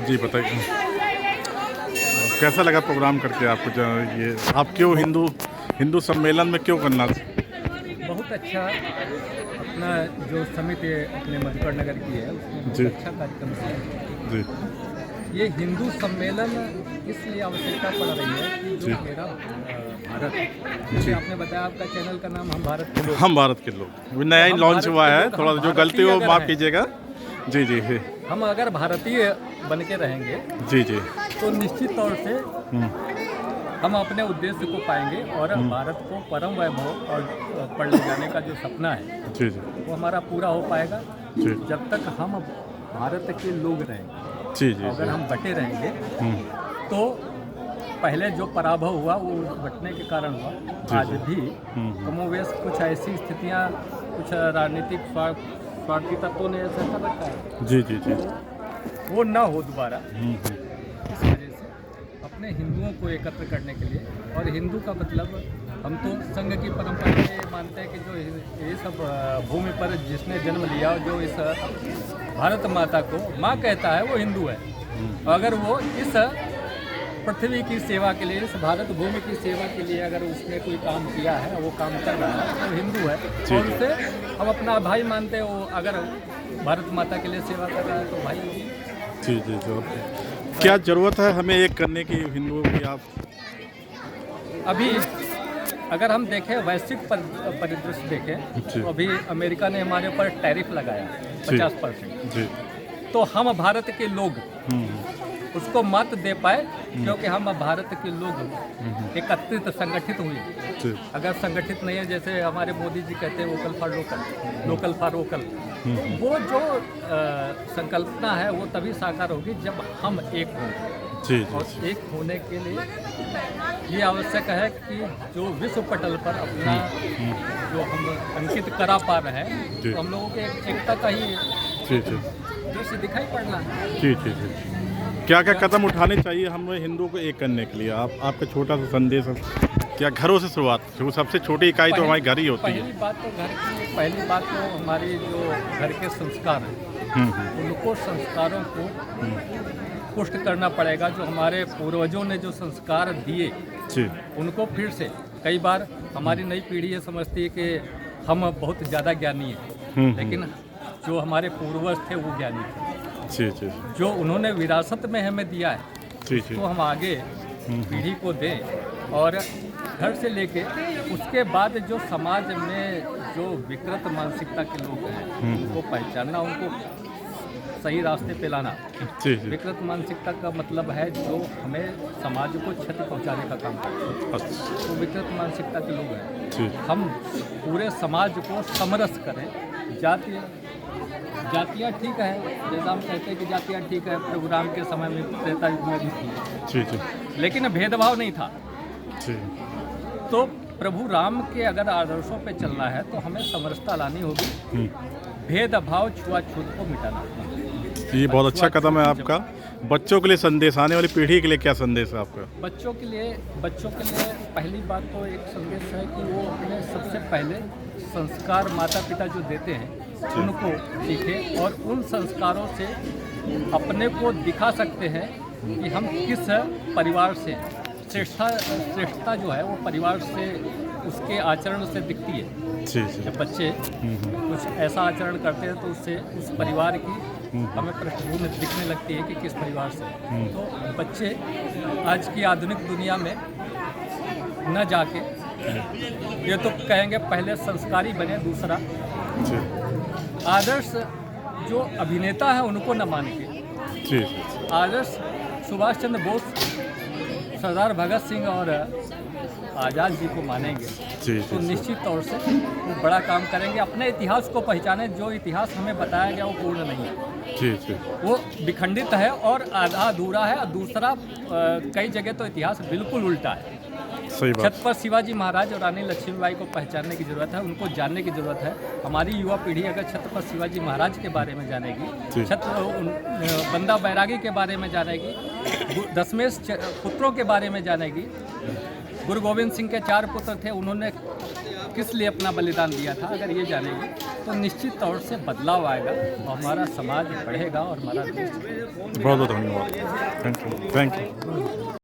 जी बताइए, कैसा लगा प्रोग्राम करके आपको? ये आप क्यों हिंदू सम्मेलन में क्यों करना? बहुत अच्छा। अपना जो समिति अपने मधुकर नगर की है उसमें बहुत जी। अच्छा कार्यक्रम किया। जी ये हिंदू सम्मेलन इसलिए आवश्यकता पड़ रही है कि जी। जो मेरा भारत, जैसे आपने बताया आपका चैनल का नाम हम भारत के लोग, हम भारत के लोग, अभी नया ही हम लॉन्च भारत हुआ के है, लोग, थोड़ा हम जो गलती भारतीय हो अगर माफ़ हैं। कीजिएगा। जी जी जी हम अगर भारतीय बन के रहेंगे जी जी। तो निश्चित तौर से हम्म, हम अपने उद्देश्य को पाएंगे और भारत को परम वैभव और पर ले जाने का जो सपना है जी जी वो हमारा पूरा हो पाएगा जी जब तक हम भारत के लोग रहेंगे। जी जी अगर जी। हम बटे रहेंगे हम्म, तो पहले जो पराभव हुआ वो बटने के कारण हुआ। जी, आज जी। भी हम्म, कमोवेश कुछ ऐसी स्थितियां, कुछ राजनीतिक स्वार्थी तत्वों ने ऐसा कर रखा है, जी जी जी। वो ना हो दोबारा। हम्म, इस वजह से अपने हिंदुओं को एकत्र करने के लिए, और हिंदू का मतलब हम तो संघ की परंपरा में मानते हैं कि जो ये सब भूमि पर जिसने जन्म लिया, जो इस भारत माता को माँ कहता है वो हिंदू है। अगर वो इस पृथ्वी की सेवा के लिए, इस भारत भूमि की सेवा के लिए अगर उसने कोई काम किया है, वो काम कर रहा है, तो हिंदू है जी, और उसे हम अपना भाई मानते हैं। वो अगर भारत माता के लिए सेवा कर रहा है तो भाई होगी। जी जी जी। क्या ज़रूरत है हमें एक करने की हिंदुओं की? आप अभी अगर हम देखें, वैश्विक परिदृश्य देखें, जी। तो अभी अमेरिका ने हमारे ऊपर टैरिफ लगाया जी। 50%। जी। तो हम भारत के लोग हम्म, उसको मत दे पाए क्योंकि हम भारत के लोग एकत्रित संगठित हुए। जी। अगर संगठित नहीं है, जैसे हमारे मोदी जी कहते हैं vocal for local, local for vocal, वो जो संकल्पना है वो तभी साकार होगी जब हम एक हों। जी और जी एक होने के लिए ये आवश्यक है कि जो विश्व पटल पर अपना जो हम अंकित करा पा रहे हैं, जी। तो हम लोगों के एकता का ही जी जी दृश्य दिखाई पड़ना है। जी जी जी। क्या क्या कदम उठाने चाहिए हमें हिंदुओं को एक करने के लिए? आपका छोटा सा संदेश है। क्या घरों से शुरुआत? क्योंकि सबसे छोटी इकाई तो हमारी घर ही होती है। पहली बात तो हमारी जो घर के संस्कार हैं, उनको संस्कारों को पुष्ट करना पड़ेगा। जो हमारे पूर्वजों ने जो संस्कार दिए जी उनको फिर से, कई बार हमारी नई पीढ़ी ये समझती है कि हम बहुत ज़्यादा ज्ञानी हैं, लेकिन जो हमारे पूर्वज थे वो ज्ञानी थे। जी जी जो उन्होंने विरासत में हमें दिया है जी जी। तो हम आगे पीढ़ी को दें, और घर से लेके उसके बाद जो समाज में जो विकृत मानसिकता के लोग हैं उनको पहचानना, उनको सही रास्ते पे लाना। जी जी। विकृत मानसिकता का मतलब है जो हमें समाज को क्षति पहुंचाने का काम करते हैं, अच्छा, वो विकृत मानसिकता के लोग हैं। जी हम पूरे समाज को समरस करें। जातियाँ ठीक है, जैसा हम कहते हैं कि जातियाँ ठीक है, प्रोग्राम के समय में त्रेता युग में भी थी, जी जी लेकिन भेदभाव नहीं था। जी। तो प्रभु राम के अगर आदर्शों पे चलना है तो हमें समरसता लानी होगी, भेदभाव छुआछूत को मिटाना होगा। ये बहुत अच्छा कदम है आपका। बच्चों के लिए संदेश, आने वाली पीढ़ी के लिए क्या संदेश है आपका? बच्चों के लिए पहली बात तो एक संदेश है कि वो अपने सबसे पहले संस्कार माता पिता जो देते हैं उनको सीखें, और उन संस्कारों से अपने को दिखा सकते हैं कि हम किस परिवार से। श्रेष्ठता जो है वो परिवार से, उसके आचरण से दिखती है। जी जी जब बच्चे कुछ ऐसा आचरण करते हैं तो उससे उस परिवार की हमें पृष्ठभूमि दिखने लगती है कि किस परिवार से। तो बच्चे आज की आधुनिक दुनिया में न जाके ये तो कहेंगे पहले संस्कारी बने, दूसरा जी आदर्श जो अभिनेता है उनको न मान के जी आदर्श सुभाष चंद्र बोस, सरदार भगत सिंह और आज़ाद जी को मानेंगे जी तो जी निश्चित तौर से वो बड़ा काम करेंगे। अपने इतिहास को पहचाने, जो इतिहास हमें बताया गया वो पूर्ण नहीं है, जी जी वो विखंडित है और आधा अधूरा है। दूसरा कई जगह तो इतिहास बिल्कुल उल्टा है। सही बात। छत्रपति शिवाजी महाराज और रानी लक्ष्मीबाई को पहचानने की ज़रूरत है, उनको जानने की ज़रूरत है। हमारी युवा पीढ़ी अगर छत्रपति शिवाजी महाराज के बारे में जानेगी, जी। बंदा बैरागी के बारे में जानेगी, दशमेश पुत्रों के बारे में जानेगी, गुरु गोविंद सिंह के 4 पुत्र थे, उन्होंने किस लिए अपना बलिदान दिया था, अगर ये जानेगी तो निश्चित तौर से बदलाव आएगा और हमारा समाज बढ़ेगा और हमारा देश बहुत बहुत धन्यवाद। Thank you.